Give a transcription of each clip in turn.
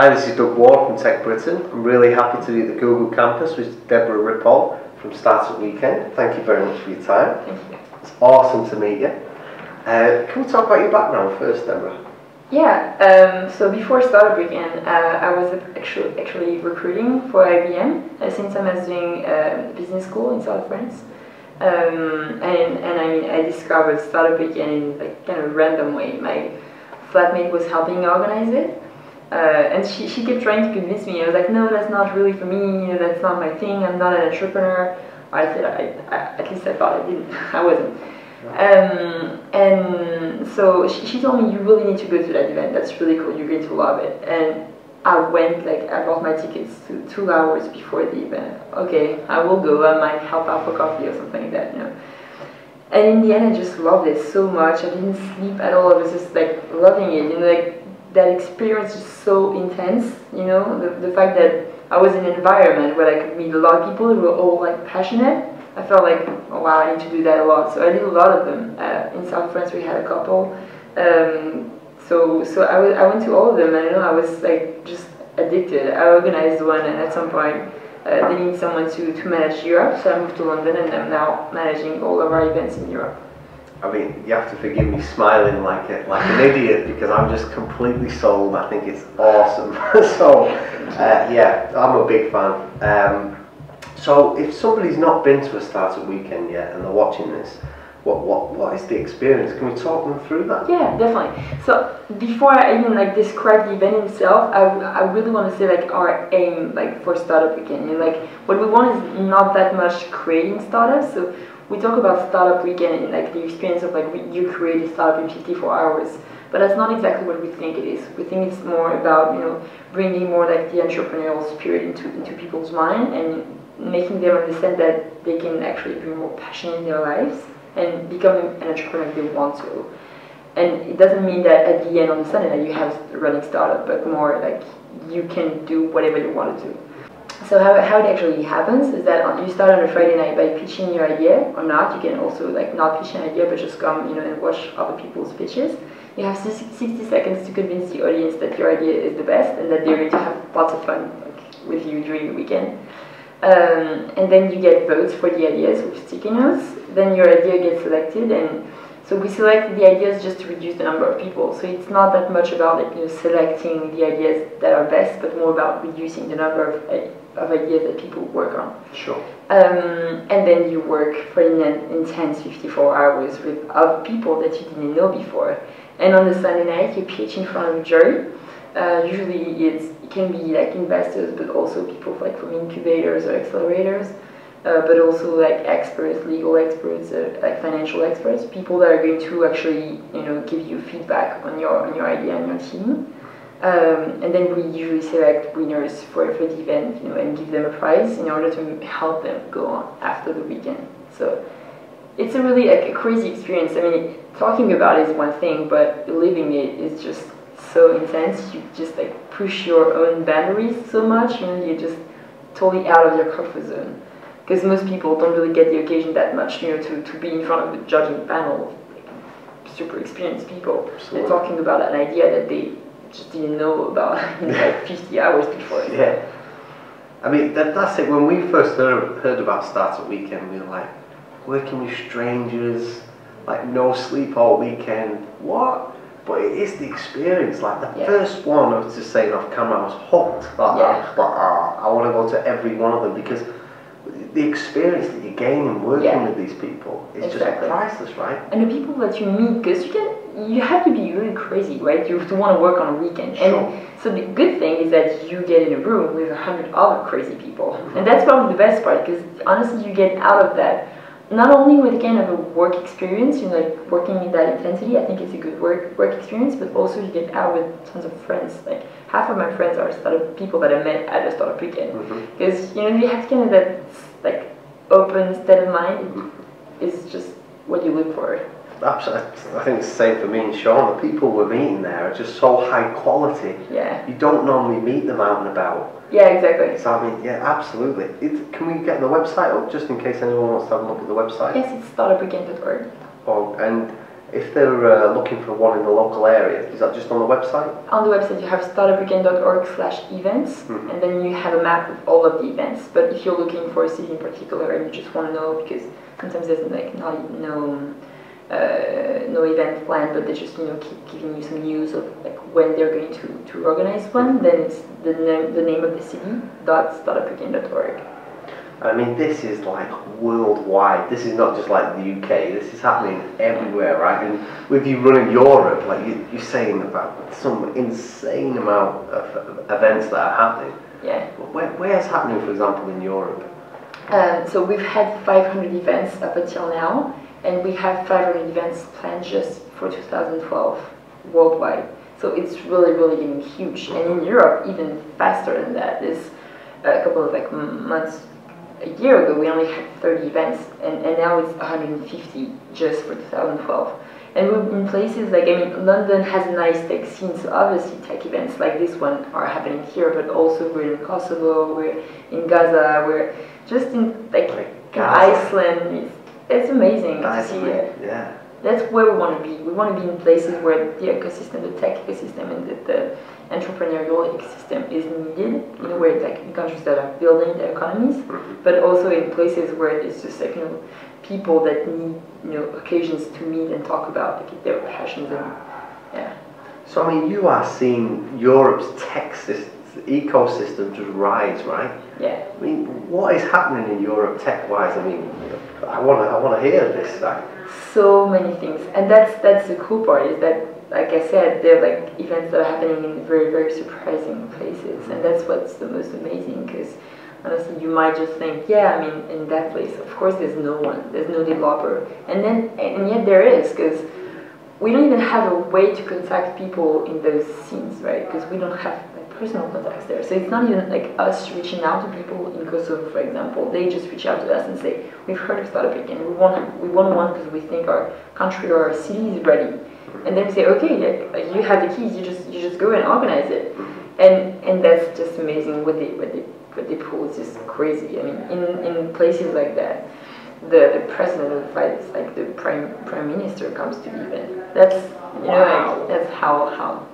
Hi, this is Doug Ward from Tech Britain. I'm really happy to be at the Google campus with Deborah Rippol from Startup Weekend. Thank you very much for your time. Thank you. It's awesome to meet you. Can we talk about your background first, Deborah? Yeah, so before Startup Weekend, I was actually recruiting for IBM since I was doing business school in South France. And I mean, I discovered Startup Weekend in like kind of a random way. My flatmate was helping organize it. And she kept trying to convince me. I was like, no, that's not really for me. You know, that's not my thing. I'm not an entrepreneur. I said, at least I thought I wasn't. And so she told me, you really need to go to that event. That's really cool. You're going to love it. And I went, like, I bought my tickets 2 hours before the event. Okay, I will go. I might help out for coffee or something like that, you know. And in the end, I just loved it so much. I didn't sleep at all. I was just like loving it. You know, like, that experience is so intense, you know, the fact that I was in an environment where I could meet a lot of people who were all like passionate. I felt like, oh wow, I need to do that a lot. So I did a lot of them. In South France we had a couple. So I went to all of them, and I was like just addicted. I organized one, and at some point they need someone to manage Europe, so I moved to London, and I'm now managing all of our events in Europe. I mean, you have to forgive me smiling like an idiot, because I'm just completely sold. I think it's awesome. So, yeah, I'm a big fan. So, if somebody's not been to a Startup Weekend yet and they're watching this, what is the experience? Can we talk them through that? Yeah, definitely. So, before I even like describe the event itself, I really want to say like our aim like for Startup Weekend. You know, like what we want is not that much creating startups. So we talk about Startup Weekend and like the experience of like you create a startup in 54 hours, but that's not exactly what we think it is. We think it's more about, you know, bringing more like the entrepreneurial spirit into people's mind and making them understand that they can actually bring more passion in their lives and become an entrepreneur if they want to. And it doesn't mean that at the end on the Sunday night you have a running startup, but more like you can do whatever you want to do. So how it actually happens is that you start on a Friday night by pitching your idea or not. You can also like not pitch an idea but just come, you know, and watch other people's pitches. You have 60 seconds to convince the audience that your idea is the best and that they're going to have lots of fun like, with you during the weekend. And then you get votes for the ideas with sticky notes. Then your idea gets selected, and so we select the ideas just to reduce the number of people. So it's not that much about like, you know, selecting the ideas that are best, but more about reducing the number of ideas that people work on. Sure. And then you work for an intense 54 hours with other people that you didn't know before. And on the Sunday night, you pitch in front of a jury. Usually it can be like investors, but also people like from incubators or accelerators, but also like experts, legal experts, like financial experts, people that are going to actually, you know, give you feedback on your idea and your team. And then we usually select winners for the event, you know, and give them a prize in order to help them go on after the weekend. So it's a really like a crazy experience. I mean, talking about it is one thing, but living it is just so intense. You just like push your own boundaries so much, you know, you're just totally out of your comfort zone. Because most people don't really get the occasion that much, you know, to be in front of the judging panel of like, super experienced people. Absolutely. And talking about an idea that they just didn't know about in like 50 hours before. Yeah. I mean, that's it. When we first heard about Startup Weekend, we were like, working with strangers, like no sleep all weekend. What? But it is the experience. Like the first one, I was just saying off camera, I was hooked. Like, I want to go to every one of them, because the experience that you gain in working with these people is just priceless, right? And the people that you meet, because you have to be really crazy, right? You have to want to work on a weekend. Sure. And so the good thing is that you get in a room with 100 other crazy people. Mm-hmm. And that's probably the best part, because honestly you get out of that not only with kind of a work experience, you know, like working in that intensity, I think it's a good work experience, but also you get out with tons of friends. Like half of my friends are startup people that I met at a Startup Weekend. Because, you know, you have kind of that like open state of mind is just what you look for. Absolutely. I think it's the same for me and Sean. The people we're meeting there are just so high quality. Yeah. You don't normally meet them out and about. Yeah, exactly. So I mean, yeah, absolutely. Can we get the website up just in case anyone wants to have a look at the website? Yes, it's startupweekend.org. Oh, and if they're looking for one in the local area, is that just on the website? On the website you have startupweekend.org/events, and then you have a map of all of the events. But if you're looking for a city in particular and you just want to know, because sometimes there's like no event planned, but they just keep giving you some news of like when they're going to organize one, then it's the name of the city .startupweekend.org. I mean, this is like worldwide. This is not just like the UK. This is happening everywhere, right? And with you running Europe, like you're saying about some insane amount of events that are happening. Yeah. Where's happening, for example, in Europe? So we've had 500 events up until now, and we have 500 events planned just for 2012 worldwide. So it's really getting huge. And in Europe, even faster than that. There's a couple of like months. A year ago we only had 30 events, and now it's 150 just for 2012. And we're in places like, I mean, London has a nice tech scene, so obviously tech events like this one are happening here, but also we're in Kosovo, we're in Gaza, we're just in like in Iceland. It's amazing to see it. Yeah. That's where we want to be. We want to be in places where the ecosystem, the tech ecosystem, and the entrepreneurial ecosystem is needed. Where it's like in countries that are building their economies, but also in places where it's just like people that need occasions to meet and talk about like their passions and yeah. So I mean, you are seeing Europe's tech ecosystem just rise, right? Yeah. I mean, what is happening in Europe tech-wise? I mean, I want to hear this. Like. So many things, and that's the cool part, is that, like I said, they're like events that are happening in very surprising places, and that's what's the most amazing. Because honestly, you might just think, yeah, I mean, in that place, of course, there's no one, there's no developer, and yet there is, because we don't even have a way to contact people in those scenes, right? Because we don't have like personal contacts there. So it's not even like us reaching out to people in Kosovo, for example. They just reach out to us and say, we've heard of Startup Weekend, we want one because we think our country or our city is ready. And then we say, okay, like, you have the keys, you just go and organize it. And that's just amazing what they pull. It's just crazy. I mean, in places like that, the president invites, like the prime minister comes to the event. That's like, that's how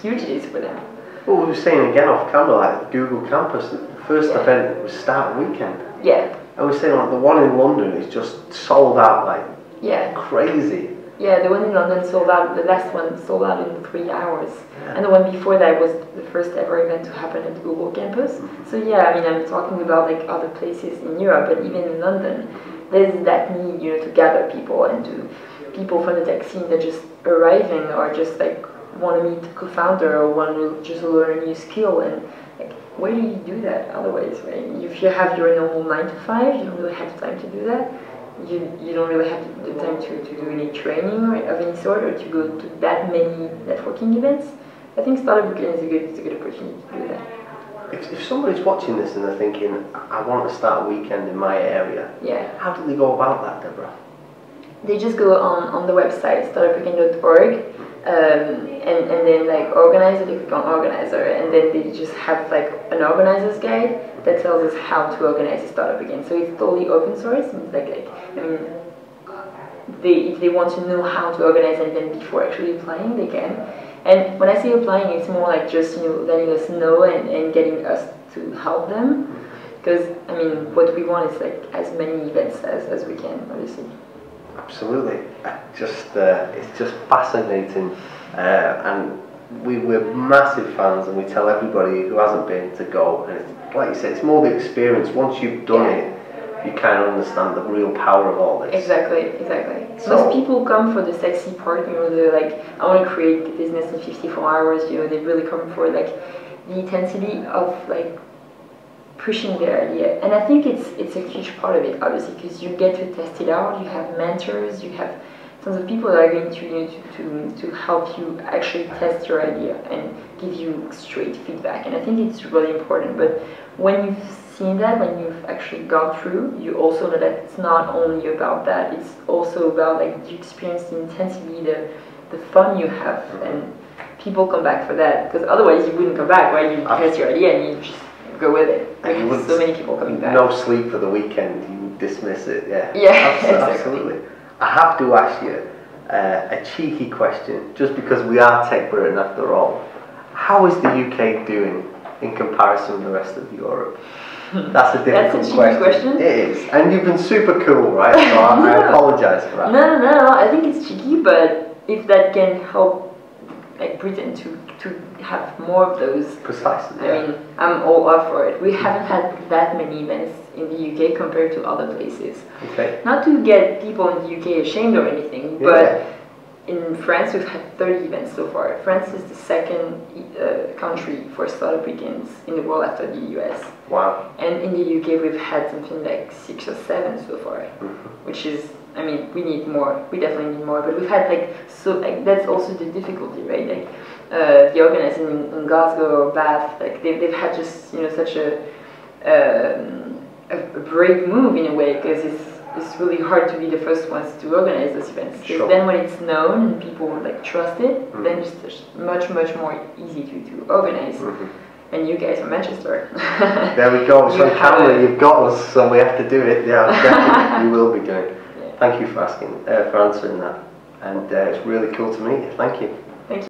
huge it is for them. Well, we were saying again off camera, like Google Campus, the first event was Start Weekend. Yeah. And we're saying like the one in London is just sold out like crazy. Yeah, the one in London sold out. The last one sold out in 3 hours, and the one before that was the first ever event to happen at the Google campus. So yeah, I mean, I'm talking about like other places in Europe, but even in London, there's that need, to gather people and to people from the tech scene that just arriving or just like want to meet a co-founder or want to just learn a new skill. And like, where do you do that otherwise, right? If you have your normal 9 to 5, you don't really have time to do that. You don't really have the time to do any training of any sort or to go to that many networking events. I think Startup Weekend is a good opportunity to do that. If somebody's watching this and they're thinking, I want to start a weekend in my area, how do they go about that, Deborah? They just go on the website, startupweekend.org, and then like organizer, they click on organizer, and then they just have like an organizer's guide that tells us how to organize a startup weekend. So it's totally open source. It's like I mean, if they want to know how to organize an event before actually applying, they can. And when I say applying, it's more like just letting us know and getting us to help them. Because I mean, what we want is like as many events as we can, obviously. Absolutely. It's just fascinating, and we're massive fans, and we tell everybody who hasn't been to go. And it's, like you said, it's more the experience. Once you've done it, you kind of understand the real power of all this. Exactly. So, most people come for the sexy part. They're like, I want to create the business in 54 hours. They really come for like the intensity of like pushing their idea, and I think it's a huge part of it, obviously, because you get to test it out. You have mentors, you have tons of people that are going to help you actually test your idea and give you straight feedback. And I think it's really important. But when you've seen that, when you've actually gone through, you also know that it's not only about that. It's also about like you experience the intensity, the fun you have, and people come back for that. Because otherwise, you wouldn't come back, right? You test your idea and you just go with it. We have so many people coming back. No sleep for the weekend, you dismiss it, Yeah, exactly. Absolutely. I have to ask you, a cheeky question, just because we are Tech Britain after all. How is the UK doing in comparison with the rest of Europe? That's a difficult question. It is. And you've been super cool, right? So I apologise for that. No. I think it's cheeky, but if that can help like Britain to have more of those. Precisely. I mean, I'm all up for it. We haven't had that many events in the UK compared to other places. Okay. Not to get people in the UK ashamed or anything, but in France we've had 30 events so far. France is the second country for startup weekends in the world after the US. Wow. And in the UK we've had something like 6 or 7 so far, which is, I mean, we need more. We definitely need more. But we've had that's also the difficulty, right? Like the organizing in Glasgow or Bath, like they've had just such a brave move in a way, because it's really hard to be the first ones to organize those events. Because then when it's known and people like trust it, then it's just much more easy to organize. And you guys from Manchester. There we go. It's on camera. You've got us, so we have to do it. Yeah, definitely. We will be doing. Thank you for answering that, and it's really cool to meet you. Thank you.